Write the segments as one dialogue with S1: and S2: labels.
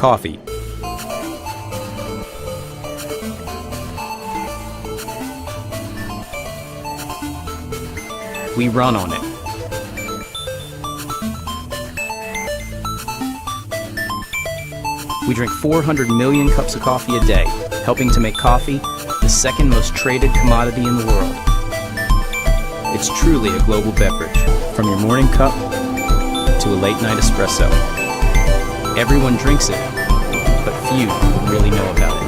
S1: Coffee. We run on it. We drink 400 million cups of coffee a day, helping to make coffee the second most traded commodity in the world. It's truly a global beverage, from your morning cup to a late night espresso. Everyone drinks it, but few really know about it.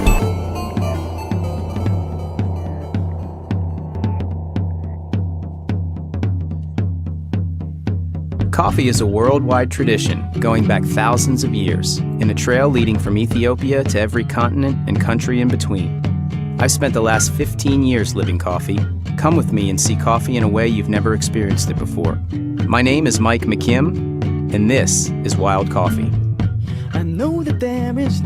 S1: Coffee is a worldwide tradition going back thousands of years, in a trail leading from Ethiopia to every continent and country in between. I've spent the last 15 years living coffee. Come with me and see coffee in a way you've never experienced it before. My name is Mike McKim, and this is Wild Coffee.
S2: I know that there's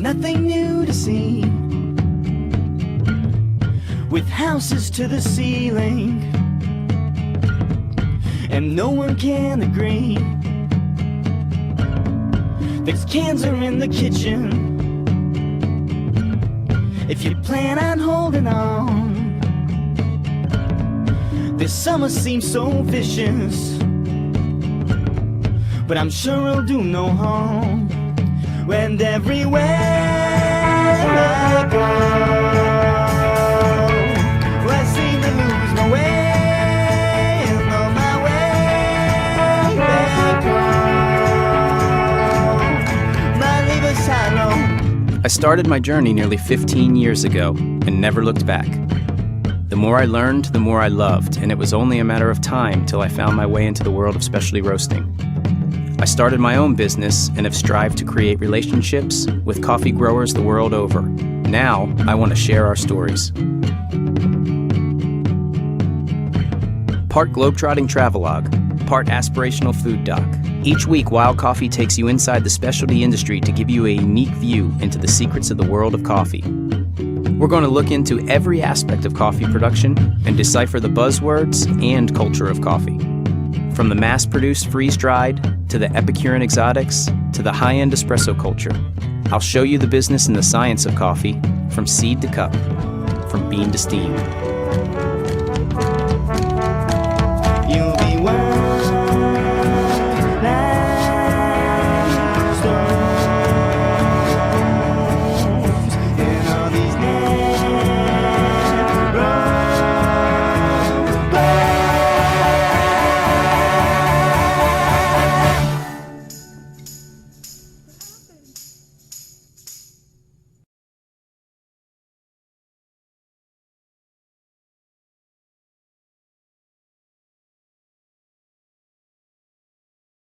S2: nothing new to see. With houses to the ceiling, and no one can agree. There's cans are in the kitchen. If you plan on holding on, this summer seems so vicious, but I'm sure it'll do no harm. And everywhere I go, I seem to lose my way.
S1: I started my journey nearly 15 years ago and never looked back. The more I learned, the more I loved, and it was only a matter of time till I found my way into the world of specialty roasting. I started my own business and have strived to create relationships with coffee growers the world over. Now, I want to share our stories. Part globetrotting travelogue, part aspirational food doc. Each week, Wild Coffee takes you inside the specialty industry to give you a unique view into the secrets of the world of coffee. We're going to look into every aspect of coffee production and decipher the buzzwords and culture of coffee. From the mass-produced freeze-dried, to the Epicurean exotics, to the high-end espresso culture. I'll show you the business and the science of coffee, from seed to cup, from bean to steam.